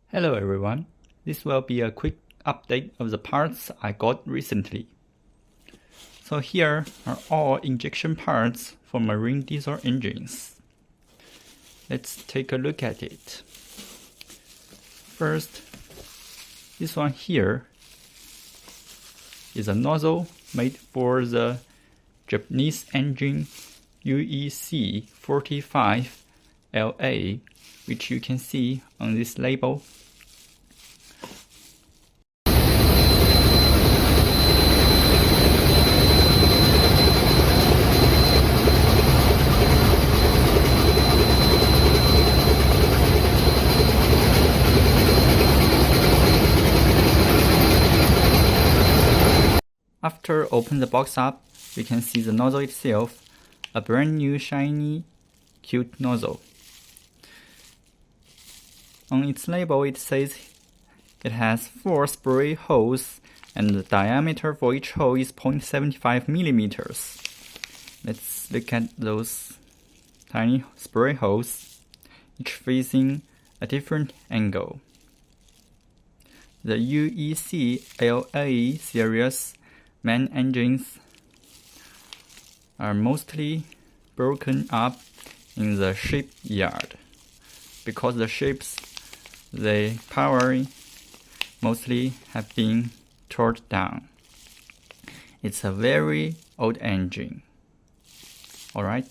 Hello everyone, this will be a quick update of the parts I got recently. So here are all injection parts for marine diesel engines. Let's take a look at it. First, this one here is a nozzle made for the Japanese engine UEC 45LA, which you can see on this label. After open the box up, we can see the nozzle itself, a brand new shiny, cute nozzle. On its label it says it has 4 spray holes and the diameter for each hole is 0.75 millimeters. Let's look at those tiny spray holes, each facing a different angle. The UEC LA series main engines are mostly broken up in the shipyard because the ships they power mostly have been torn down. It's a very old engine. Alright.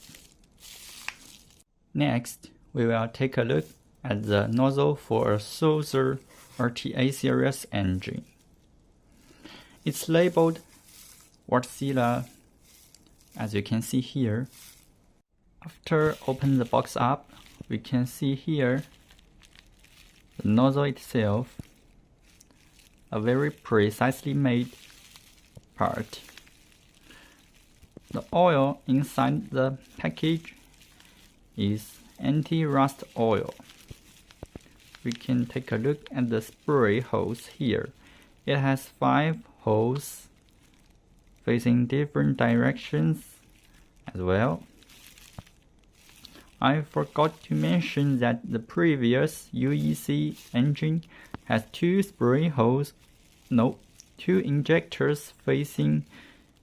Next, we will take a look at the nozzle for a Sulzer RTA series engine. It's labeled Wärtsilä, as you can see here. After open the box up, we can see here the nozzle itself, a very precisely made part. The oil inside the package is anti-rust oil. We can take a look at the spray hose here. It has 5 holes facing different directions as well. I forgot to mention that the previous UEC engine has 2 spray holes, 2 injectors facing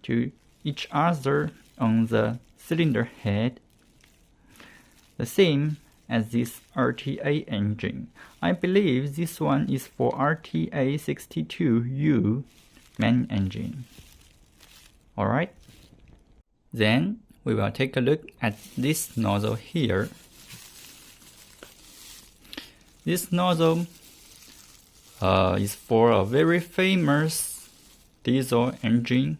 to each other on the cylinder head, the same as this RTA engine. I believe this one is for RTA 62U main engine. Alright, then we will take a look at this nozzle here. This nozzle is for a very famous diesel engine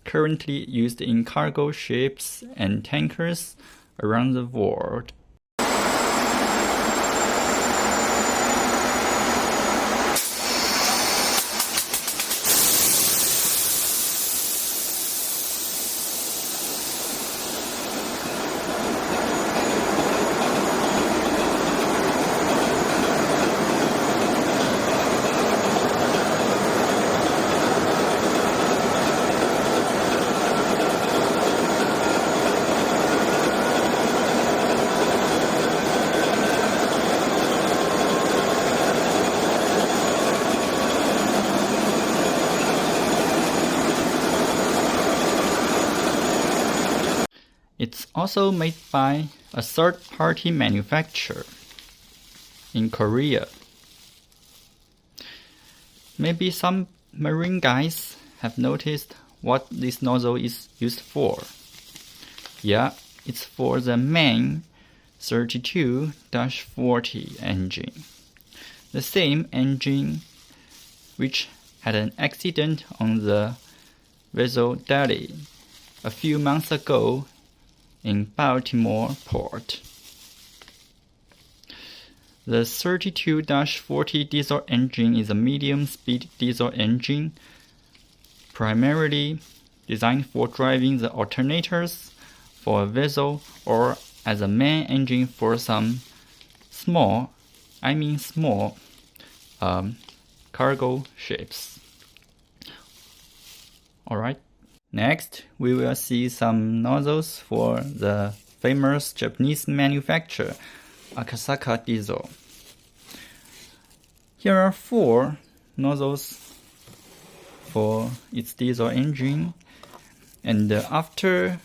currently used in cargo ships and tankers around the world. It's also made by a third-party manufacturer in Korea. Maybe some marine guys have noticed what this nozzle is used for. Yeah, it's for the main 32-40 engine. The same engine which had an accident on the vessel Daly a few months ago in Baltimore port. The 32-40 diesel engine is a medium-speed diesel engine, primarily designed for driving the alternators for a vessel or as a main engine for some small cargo ships. Alright. Next, we will see some nozzles for the famous Japanese manufacturer, Akasaka Diesel. Here are 4 nozzles for its diesel engine, and after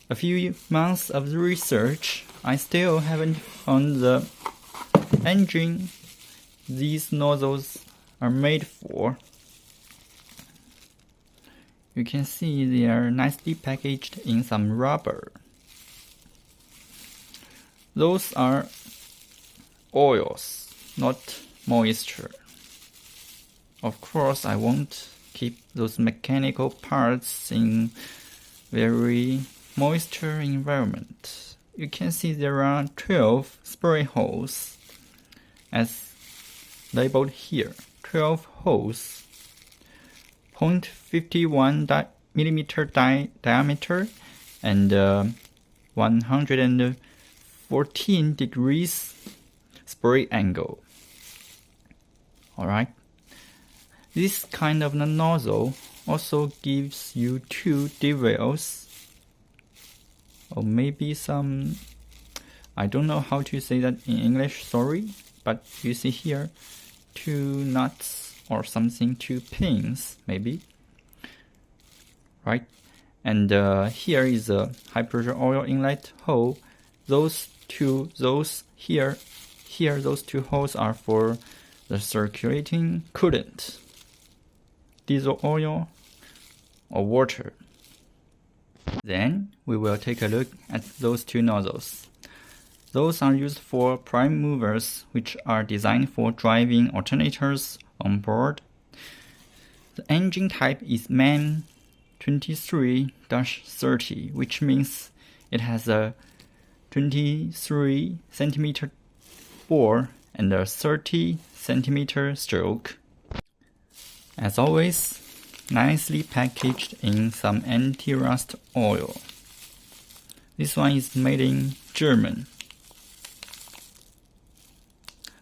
a few months of research, I still haven't found the engine these nozzles are made for. You can see they are nicely packaged in some rubber. Those are oils, not moisture. Of course, I won't keep those mechanical parts in very moisture environment. You can see there are 12 spray holes as labeled here. 12 holes, 0.51 millimeter diameter and 114 degrees spray angle. Alright. This kind of nozzle also gives you 2 dovels, or maybe some, I don't know how to say that in English, sorry, but you see here 2 nuts or something, 2 pins maybe, right? And here is a high pressure oil inlet hole. Those 2 holes are for the circulating coolant, diesel oil or water. Then we will take a look at those 2 nozzles. Those are used for prime movers, which are designed for driving alternators on board. The engine type is MAN 23-30, which means it has a 23 cm bore and a 30 cm stroke. As always, nicely packaged in some anti-rust oil. This one is made in German.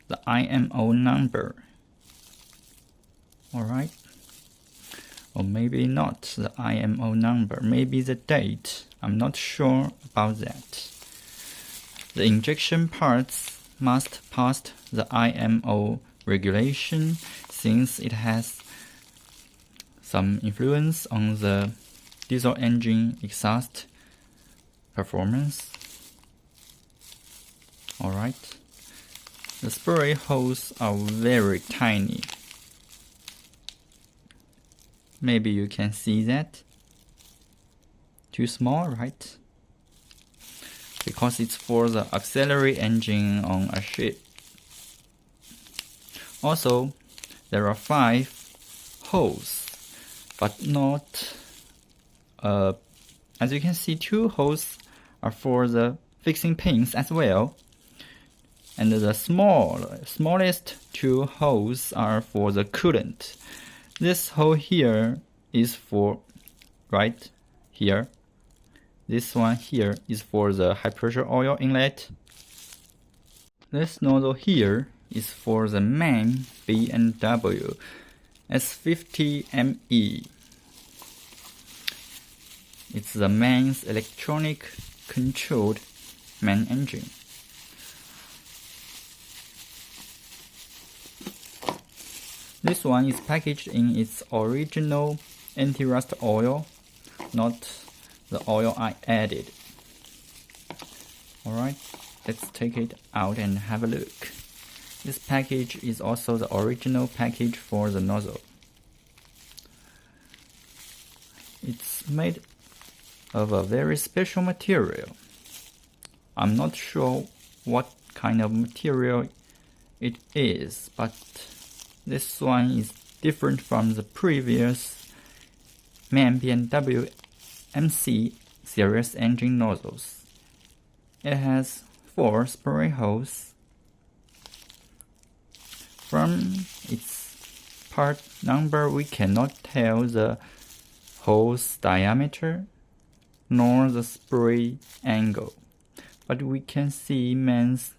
The IMO number. Alright. Or maybe not the IMO number, maybe the date. I'm not sure about that. The injection parts must pass the IMO regulation since it has some influence on the diesel engine exhaust performance. Alright. The spray holes are very tiny. Maybe you can see that. Too small, right? Because it's for the auxiliary engine on a ship. Also, there are 5 holes, but not, as you can see, 2 holes are for the fixing pins as well. And the smallest 2 holes are for the coolant. This hole here is for, right here. This one here is for the high pressure oil inlet. This nozzle here is for the MAN B&W S50ME. It's the MAN's electronic controlled MAN engine. This one is packaged in its original anti-rust oil, not the oil I added. Alright, let's take it out and have a look. This package is also the original package for the nozzle. It's made of a very special material. I'm not sure what kind of material it is, but this one is different from the previous MAN B&W MC series engine nozzles. It has 4 spray holes. From its part number, we cannot tell the hole's diameter nor the spray angle, but we can see MAN's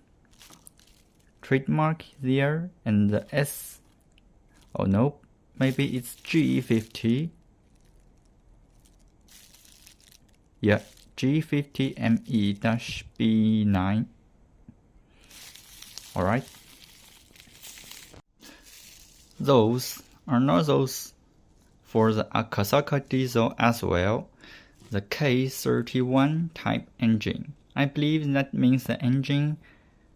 trademark there and the S. Oh no, maybe it's G50. Yeah, G50ME-B9. Alright. Those are nozzles for the Akasaka diesel as well, the K31 type engine. I believe that means the engine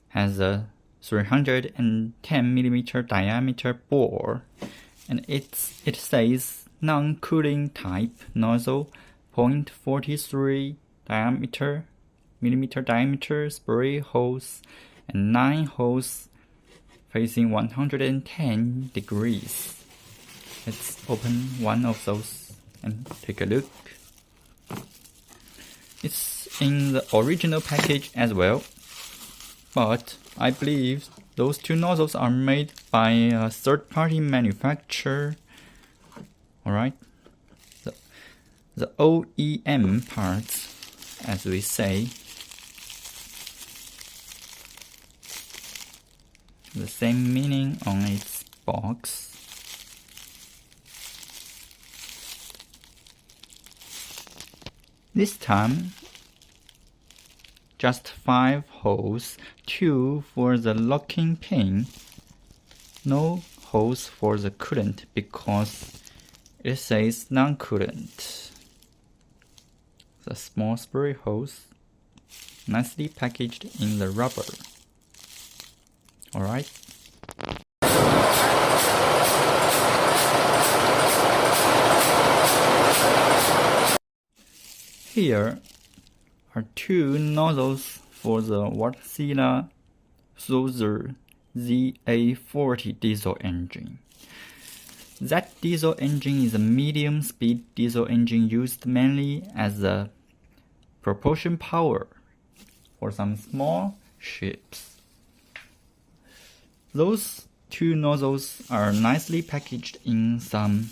has a 310mm diameter bore, and it says non-cooling type nozzle, 0.43 millimeter diameter spray hose, and 9 holes facing 110 degrees. Let's open one of those and take a look. It's in the original package as well, but I believe those two nozzles are made by a third-party manufacturer. Alright, the OEM parts, as we say, the same meaning on its box. This time, just 5 holes, 2 for the locking pin, no holes for the coolant because it says non-coolant. The small spray hose, nicely packaged in the rubber. Alright. Here are 2 nozzles for the Wärtsilä Sulzer ZA40 diesel engine. That diesel engine is a medium-speed diesel engine used mainly as a propulsion power for some small ships. Those 2 nozzles are nicely packaged in some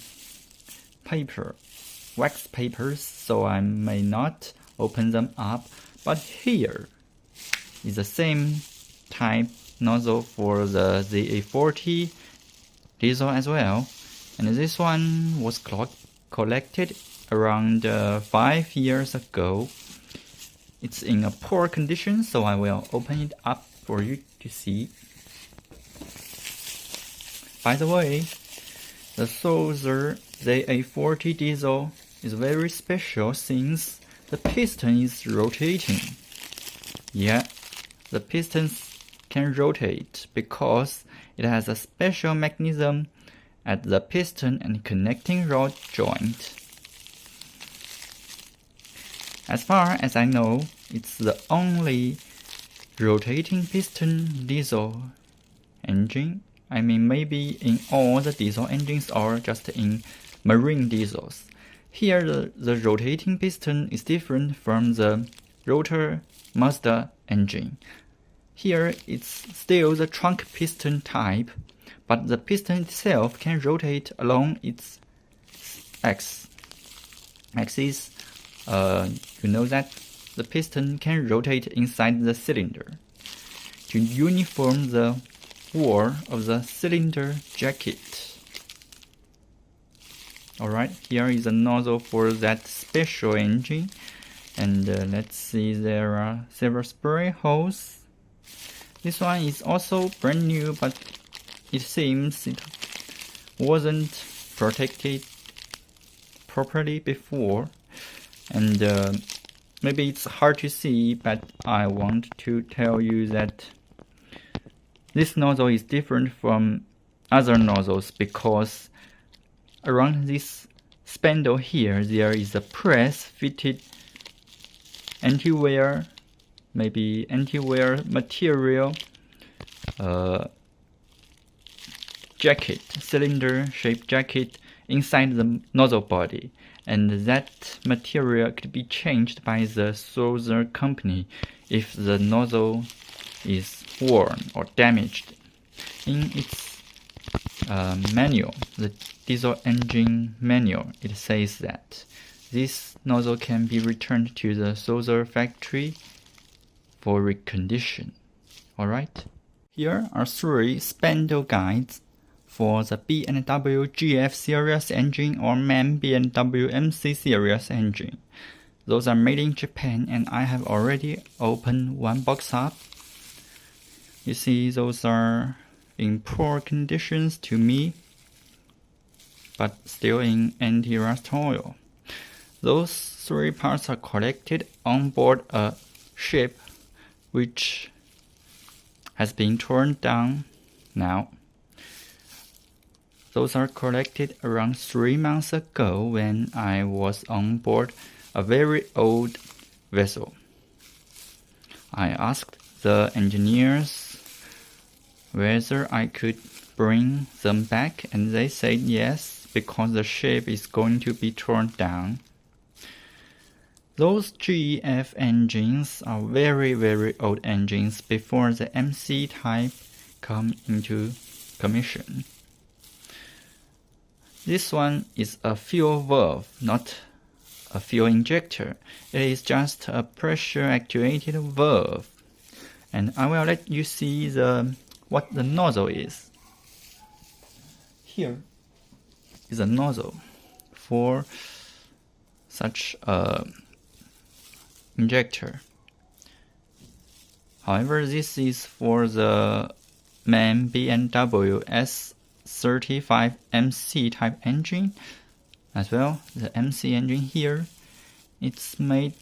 paper, wax papers, so I may not open them up, but here is the same type nozzle for the ZA40 diesel as well, and this one was collected around 5 years ago. It's in a poor condition, so I will open it up for you to see. By the way, the Sulzer ZA40 diesel is very special since the piston is rotating. Yeah, the pistons can rotate because it has a special mechanism at the piston and connecting rod joint. As far as I know, it's the only rotating piston diesel engine. I mean, maybe in all the diesel engines or just in marine diesels. Here the rotating piston is different from the rotor Mazda engine. Here it's still the trunk piston type, but the piston itself can rotate along its axis. You know that the piston can rotate inside the cylinder to uniform the wall of the cylinder jacket. Alright, here is a nozzle for that special engine, and let's see, there are several spray holes. This one is also brand new, but it seems it wasn't protected properly before, and maybe it's hard to see, but I want to tell you that this nozzle is different from other nozzles because around this spindle here there is a press-fitted anti-wear material jacket, cylinder-shaped jacket inside the nozzle body, and that material could be changed by the Sulzer company if the nozzle is worn or damaged. In its manual, the diesel engine manual, it says that this nozzle can be returned to the Sulzer factory for recondition. Alright? Here are 3 spindle guides for the B&W GF series engine or MAN B&W MC series engine. Those are made in Japan, and I have already opened one box up. You see, those are in poor conditions to me. but still in anti-rust oil. Those 3 parts are collected on board a ship which has been torn down now. Those are collected around 3 months ago when I was on board a very old vessel. I asked the engineers whether I could bring them back, and they said yes, because the ship is going to be torn down. Those GEF engines are very, very old engines before the MC type come into commission. This one is a fuel valve, not a fuel injector. It is just a pressure actuated valve. And I will let you see what the nozzle is. Here is a nozzle for such a injector. However, this is for the main BMW S35 MC type engine as well. The MC engine here, it's made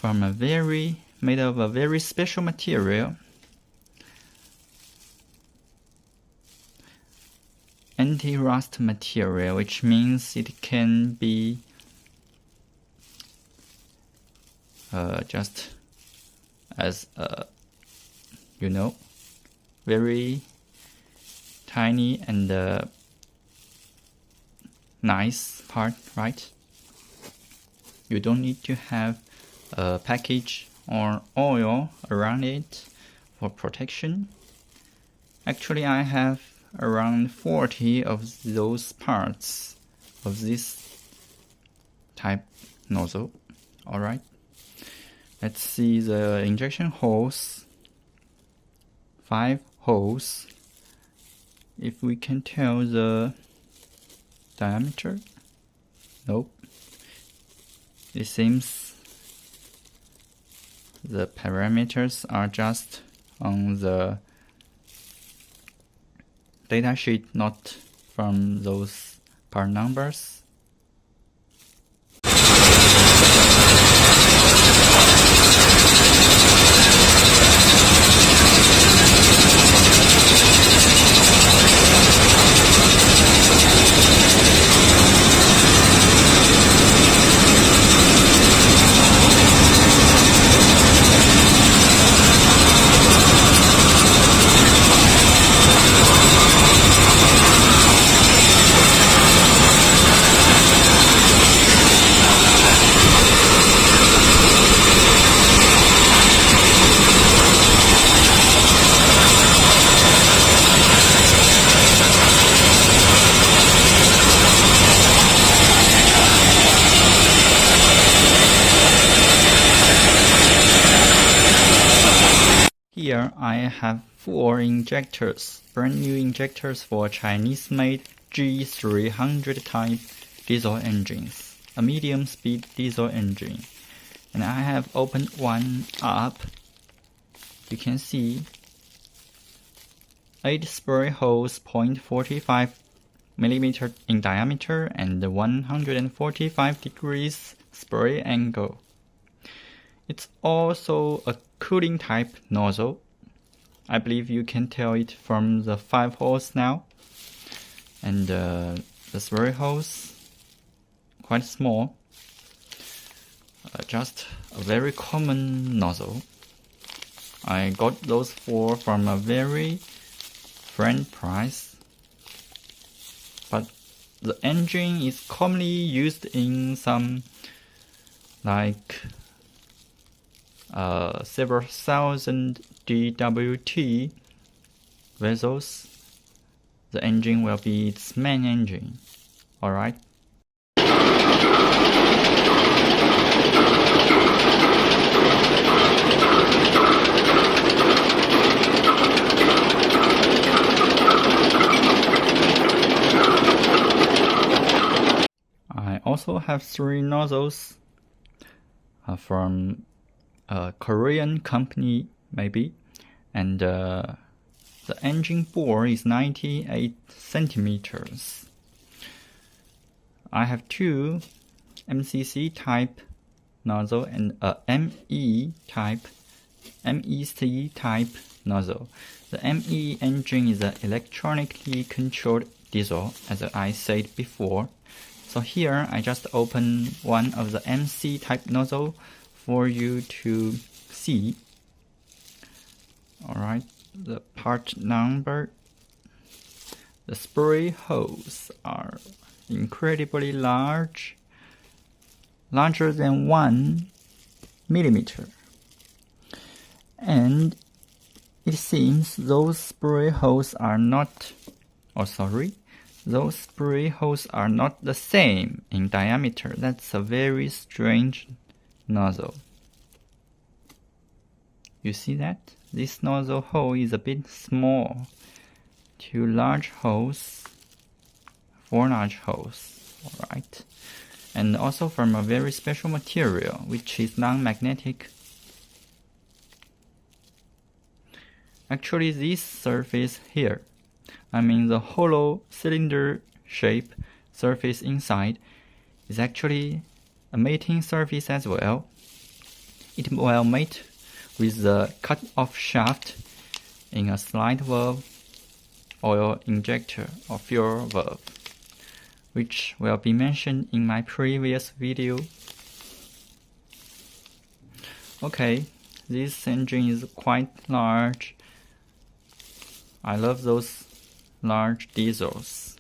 of a very special material. Anti-rust material, which means it can be just as very tiny and nice part, right? You don't need to have a package or oil around it for protection. Actually, I have around 40 of those parts of this type nozzle. Alright, let's see the injection holes. 5 holes. If we can tell the diameter. Nope. It seems the parameters are just on the datasheet, not from those part numbers. Here I have 4 injectors, brand new injectors for Chinese-made G300 type diesel engines, a medium-speed diesel engine. And I have opened one up. You can see 8 spray holes, 0.45 mm in diameter and 145 degrees spray angle. It's also a cooling type nozzle. I believe you can tell it from the 5 holes now. And the spray holes, quite small. Just a very common nozzle. I got those 4 from a very friend price. But the engine is commonly used in some like several thousand DWT vessels. The engine will be its main engine. Alright. I also have 3 nozzles from a Korean company maybe, and the engine bore is 98 centimeters. I have two MCC type nozzle and a MEC type nozzle. The ME engine is an electronically controlled diesel, as I said before. So here I just open one of the MC type nozzle for you to see. Alright, the part number. The spray holes are incredibly large, larger than 1 millimeter. And it seems those spray holes are not, those spray holes are not the same in diameter. That's a very strange nozzle. You see that? This nozzle hole is a bit small. 2 large holes, 4 large holes, alright. And also from a very special material, which is non-magnetic. Actually, this surface here, the hollow cylinder shape surface inside, is actually a mating surface as well. It will mate with the cut-off shaft in a slide valve, oil injector, or fuel valve, which will be mentioned in my previous video. Okay, this engine is quite large. I love those large diesels.